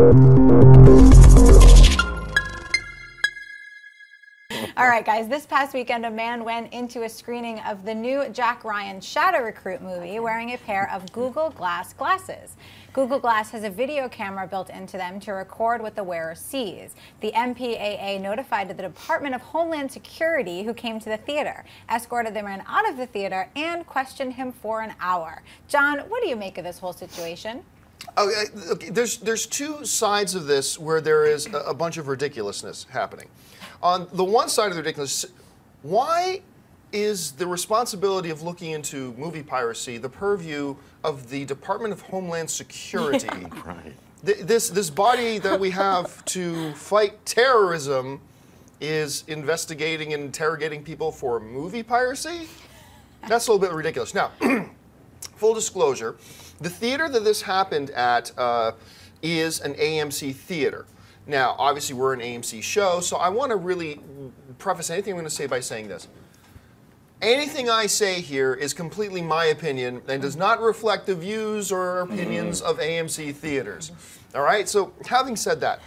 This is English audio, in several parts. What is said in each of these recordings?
All right, guys, this past weekend, a man went into a screening of the new Jack Ryan Shadow Recruit movie wearing a pair of Google Glass glasses. Google Glass has a video camera built into them to record what the wearer sees. The MPAA notified the Department of Homeland Security, who came to the theater, escorted the man out of the theater, and questioned him for an hour. John, what do you make of this whole situation? Okay, there's two sides of this where there is a bunch of ridiculousness happening. On the one side of the ridiculous, why is the responsibility of looking into movie piracy the purview of the Department of Homeland Security? Yeah. Right. This body that we have to fight terrorism is investigating and interrogating people for movie piracy? That's a little bit ridiculous. Now, full disclosure, the theater that this happened at is an AMC theater. Now, obviously, we're an AMC show, so I want to really preface anything I'm going to say by saying this. Anything I say here is completely my opinion and does not reflect the views or opinions of AMC theaters. All right? So, having said that,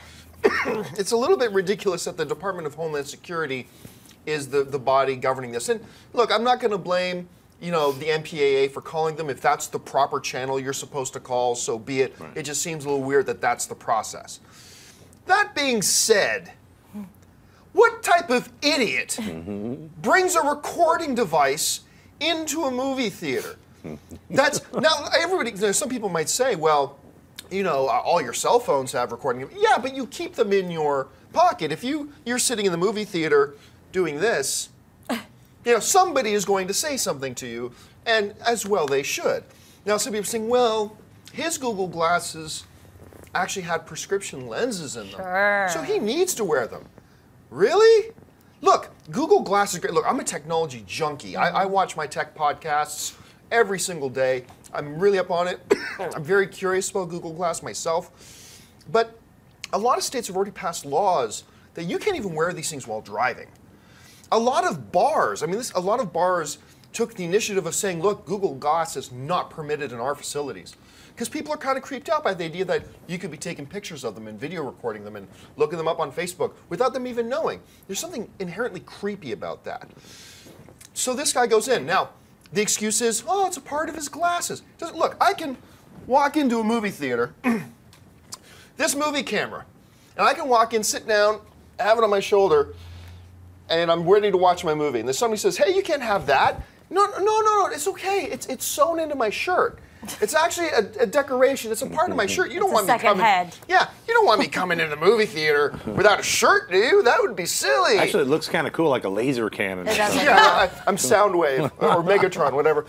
it's a little bit ridiculous that the Department of Homeland Security is the body governing this. And look, I'm not going to blame the MPAA for calling them. If that's the proper channel you're supposed to call, so be it. Right. It just seems a little weird that that's the process. That being said, what type of idiot brings a recording device into a movie theater? That's now everybody. Some people might say, well, all your cell phones have recording. Yeah, but you keep them in your pocket. If you're sitting in the movie theater doing this, somebody is going to say something to you, and as well they should. Now, some people are saying, well, his Google Glasses actually had prescription lenses in them. Sure. So he needs to wear them. Really? Look, Google Glass is great. Look, I'm a technology junkie. I watch my tech podcasts every single day. I'm really up on it. I'm very curious about Google Glass myself. But a lot of states have already passed laws that you can't even wear these things while driving. A lot of bars, a lot of bars took the initiative of saying, look, Google Glass is not permitted in our facilities. Because people are kind of creeped out by the idea that you could be taking pictures of them and video recording them and looking them up on Facebook without them even knowing. There's something inherently creepy about that. So this guy goes in. Now, the excuse is, oh, it's a part of his glasses. Look, I can walk into a movie theater, this movie camera, and I can walk in, sit down, have it on my shoulder, and I'm ready to watch my movie. And then somebody says, hey, you can't have that. No, it's okay. It's sewn into my shirt. It's actually a decoration. It's a part of my shirt. You don't want me coming. Yeah, you don't want me coming into the movie theater without a shirt, do you? That would be silly. Actually, it looks kind of cool, like a laser cannon. Yeah, I'm Soundwave or Megatron, whatever.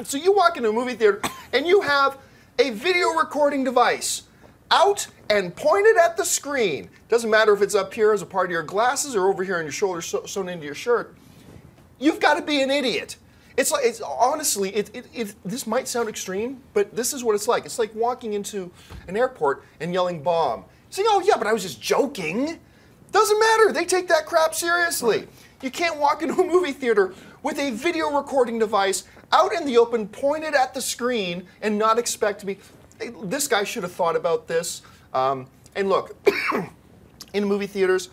So you walk into a movie theater and you have a video recording device out and pointed at the screen. Doesn't matter if it's up here as a part of your glasses or over here on your shoulder sewn into your shirt. You've got to be an idiot. Honestly, this might sound extreme, but this is what it's like. It's like walking into an airport and yelling bomb. Saying, oh yeah, but I was just joking. Doesn't matter, they take that crap seriously. Right. You can't walk into a movie theater with a video recording device out in the open, pointed at the screen, and not expect to be, this guy should have thought about this. And look, in movie theaters,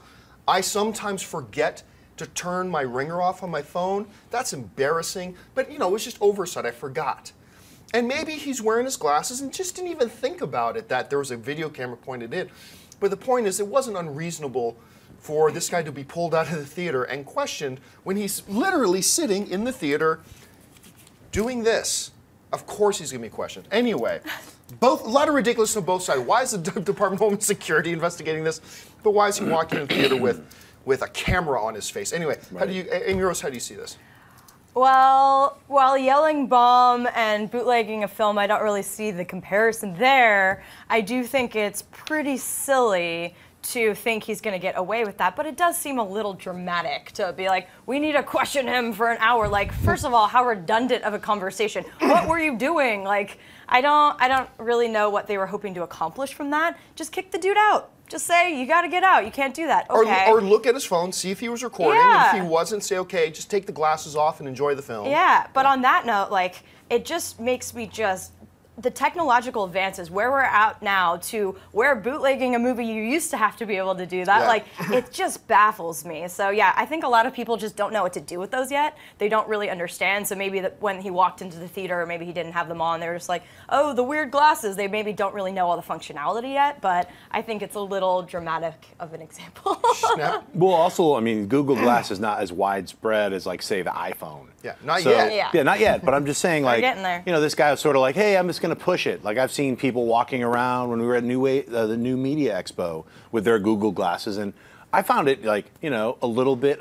I sometimes forget to turn my ringer off on my phone. That's embarrassing, but it was just oversight, I forgot. And maybe he's wearing his glasses and just didn't even think about it, that there was a video camera pointed in. But the point is, it wasn't unreasonable for this guy to be pulled out of the theater and questioned when he's literally sitting in the theater doing this. Of course he's gonna be questioned. Anyway, a lot of ridiculousness on both sides. Why is the Department of Homeland Security investigating this? But why is he walking in the theater with a camera on his face? Anyway, right. Amy Rose, how do you see this? Well, while yelling bomb and bootlegging a film, I don't really see the comparison there. I do think it's pretty silly to think he's going to get away with that, but it does seem a little dramatic to be like, we need to question him for an hour. Like, first of all, how redundant of a conversation. What were you doing? Like, I don't really know what they were hoping to accomplish from that. Just kick the dude out. Just say, you got to get out. You can't do that. Okay. Or look at his phone, see if he was recording. Yeah. And if he wasn't, say, okay, just take the glasses off and enjoy the film. Yeah, but on that note, like, it just makes me just the technological advances, where we're at now to where bootlegging a movie you used to have to be able to do that, like, it just baffles me. So yeah, I think a lot of people just don't know what to do with those yet. They don't really understand. So maybe that when he walked into the theater, maybe he didn't have them on, they were just like, oh, the weird glasses. They maybe don't really know all the functionality yet, but I think it's a little dramatic of an example. Well, also, I mean, Google Glass is not as widespread as, like, say, the iPhone. Yeah, not yet. Yeah, not yet. But I'm just saying, like, getting there. you know, this guy was sort of like, hey, I'm just going to push it. Like, I've seen people walking around when we were at the New Media Expo with their Google glasses, and I found it, like, you know, a little bit,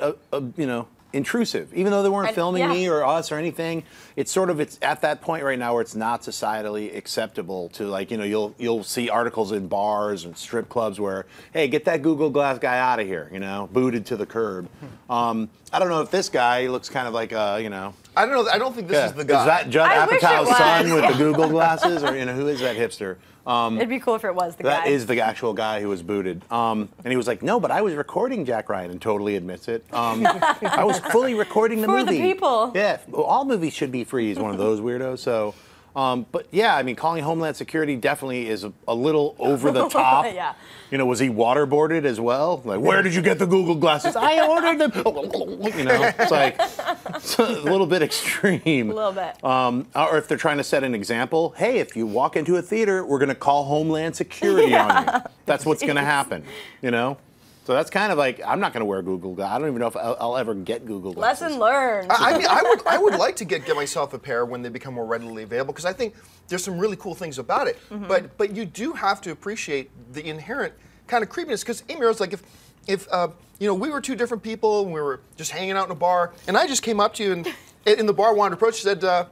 you know, intrusive. Even though they weren't filming me or us or anything, it's sort of, it's at that point right now where it's not societally acceptable to, like, you know, you'll see articles in bars and strip clubs where, hey, get that Google Glass guy out of here, you know, booted to the curb. I don't know if this guy looks kind of like, you know. I don't know. I don't think this is the guy. Is that Judd Apatow's son with the Google glasses, or, you know, who is that hipster? It'd be cool if it was the guy. That is the actual guy who was booted. And he was like, no, but I was recording Jack Ryan, and totally admits it. I was fully recording the movie. For the people. Yeah, well, all movies should be free. He's one of those weirdos. So, but yeah, I mean, calling Homeland Security definitely is a little over the top. Yeah. You know, was he waterboarded as well? Like, where did you get the Google glasses? I ordered them. You know, it's like it's a little bit extreme. A little bit. Or if they're trying to set an example, hey, if you walk into a theater, we're going to call Homeland Security on you. That's what's going to happen. You know. So that's kind of like, I'm not going to wear Google Glass. I don't even know if I'll ever get Google Glasses. Lesson learned. I mean, I would like to get myself a pair when they become more readily available, because I think there's some really cool things about it. But you do have to appreciate the inherent kind of creepiness, because Amy Rose, like, if you know, we were two different people and we were just hanging out in a bar, and I just came up to you and in the bar wanted to approach you, said,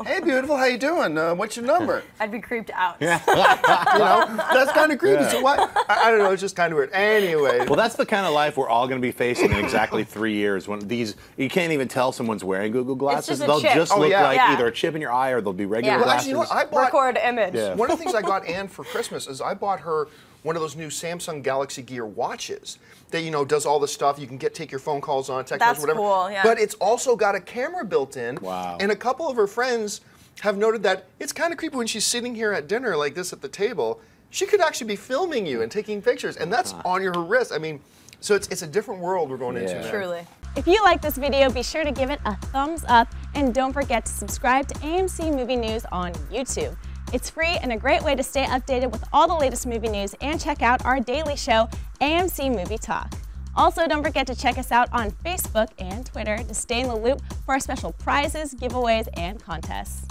hey, beautiful, how you doing? What's your number? I'd be creeped out. You know, that's kind of creepy. So why? I don't know. It's just kind of weird. Anyway. Well, that's the kind of life we're all going to be facing in exactly 3 years. When you can't even tell someone's wearing Google glasses. They'll just look like either a chip in your eye or they'll be regular glasses. Actually, you know what? I bought record image. One of the things I got Anne for Christmas is I bought her one of those new Samsung Galaxy Gear watches that, you know, does all the stuff. You can take your phone calls on, text messages, whatever. Cool, yeah. But it's also got a camera built in. Wow. And a couple of her friends have noted that it's kind of creepy when she's sitting here at dinner like this at the table. She could actually be filming you and taking pictures, and that's on your wrist. I mean, so it's a different world we're going into now. Truly. If you like this video, be sure to give it a thumbs up, and don't forget to subscribe to AMC Movie News on YouTube. It's free and a great way to stay updated with all the latest movie news, and check out our daily show, AMC Movie Talk. Also, don't forget to check us out on Facebook and Twitter to stay in the loop for our special prizes, giveaways, and contests.